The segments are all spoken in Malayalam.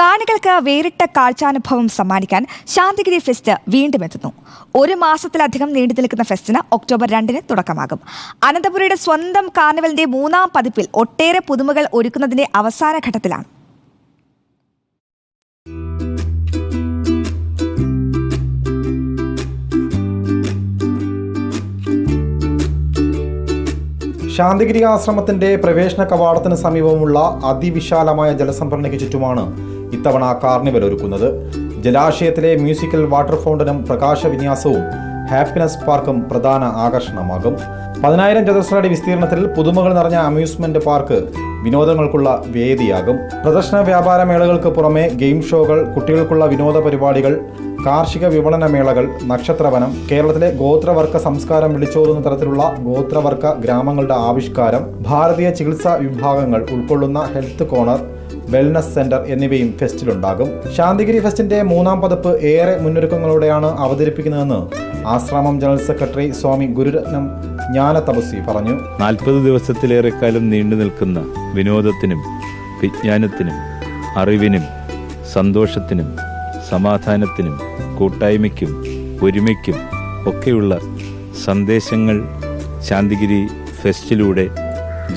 കാണികൾക്ക് വേറിട്ട കാഴ്ചാനുഭവം സമ്മാനിക്കാൻ ശാന്തിഗിരി ഫെസ്റ്റ് വീണ്ടും എത്തുന്നു. 1 മാസത്തിലധികം നീണ്ടു നിൽക്കുന്ന ഫെസ്റ്റിന് ഒക്ടോബർ 2-ന് തുടക്കമാകും. അനന്തപുരിയുടെ സ്വന്തം കാർണിവലിന്റെ 3-ാം പതിപ്പിൽ ഒട്ടേറെ പുതുമകൾ ഒരുക്കുന്നതിന്റെ അവസാന ഘട്ടത്തിലാണ്. ശാന്തിഗിരി ആശ്രമത്തിന്റെ പ്രവേശന കവാടത്തിന് സമീപമുള്ള അതിവിശാലമായ ജലസംഭരണിക്ക് ചുറ്റുമാണ് ഇത്തവണ കാർണിവൽ ഒരുക്കുന്നത്. ജലാശയത്തിലെ മ്യൂസിക്കൽ വാട്ടർ ഫൗണ്ടനും പ്രകാശവിന്യാസവും ഹാപ്പിനെസ് പാർക്കും പ്രധാന ആകർഷണമാകും. 10,000 ചതുരശ്ര അടി വിസ്തീർണത്തിൽ പുതുമകൾ നിറഞ്ഞ അമ്യൂസ്മെന്റ് പാർക്ക് വിനോദങ്ങൾക്കുള്ള വേദിയാകും. പ്രദർശന വ്യാപാര മേളകൾക്ക് പുറമെ ഗെയിം ഷോകൾ, കുട്ടികൾക്കുള്ള വിനോദ പരിപാടികൾ, കാർഷിക വിപണന മേളകൾ, നക്ഷത്രവനം, കേരളത്തിലെ ഗോത്രവർഗ സംസ്കാരം വിളിച്ചോതുന്ന തരത്തിലുള്ള ഗോത്രവർഗ ഗ്രാമങ്ങളുടെ ആവിഷ്കാരം, ഭാരതീയ ചികിത്സാ വിഭാഗങ്ങൾ ഉൾക്കൊള്ളുന്ന ഹെൽത്ത് കോർണർ, വെൽനസ് സെന്റർ എന്നിവയും ഫെസ്റ്റിലുണ്ടാകും. ശാന്തിഗിരി ഫെസ്റ്റിന്റെ 3-ാം പതിപ്പ് ഏറെ മുന്നൊരുക്കങ്ങളോടെയാണ് അവതരിപ്പിക്കുന്നതെന്ന് ആശ്രമം ജനറൽ സെക്രട്ടറി സ്വാമി ഗുരുരത്നം ജ്ഞാനതപസ്വി പറഞ്ഞു. 40 ദിവസത്തിലേറെക്കാലം നീണ്ടു നിൽക്കുന്ന വിനോദത്തിനും വിജ്ഞാനത്തിനും അറിവിനും സന്തോഷത്തിനും സമാധാനത്തിനും കൂട്ടായ്മയ്ക്കും ഒരുമയ്ക്കും ഒക്കെയുള്ള സന്ദേശങ്ങൾ ശാന്തിഗിരി ഫെസ്റ്റിലൂടെ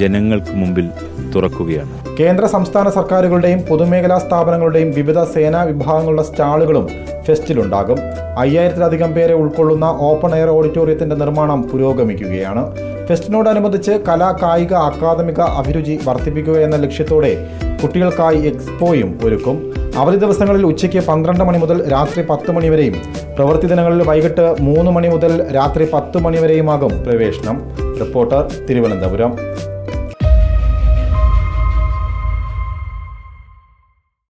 ജനങ്ങൾക്ക് മുമ്പിൽ തുറക്കുകയാണ്. കേന്ദ്ര സംസ്ഥാന സർക്കാരുകളുടെയും പൊതുമേഖലാ സ്ഥാപനങ്ങളുടെയും വിവിധ സേനാ വിഭാഗങ്ങളുടെ സ്റ്റാളുകളും ഫെസ്റ്റിലുണ്ടാകും. 5000-ലധികം പേരെ ഉൾക്കൊള്ളുന്ന ഓപ്പൺ എയർ ഓഡിറ്റോറിയത്തിന്റെ നിർമ്മാണം പുരോഗമിക്കുകയാണ്. ഫെസ്റ്റിനോടനുബന്ധിച്ച് കലാ, കായിക, അക്കാദമിക അഭിരുചി വർദ്ധിപ്പിക്കുക എന്ന ലക്ഷ്യത്തോടെ കുട്ടികൾക്കായി എക്സ്പോയും ഒരുക്കും. അവധി ദിവസങ്ങളിൽ ഉച്ചയ്ക്ക് 12 മണി മുതൽ രാത്രി 10 മണി വരെയും, പ്രവൃത്തി ദിനങ്ങളിൽ വൈകിട്ട് 3 മണി മുതൽ രാത്രി 10 മണി വരെയുമാകും പ്രവേശനം. റിപ്പോർട്ടർ, തിരുവനന്തപുരം.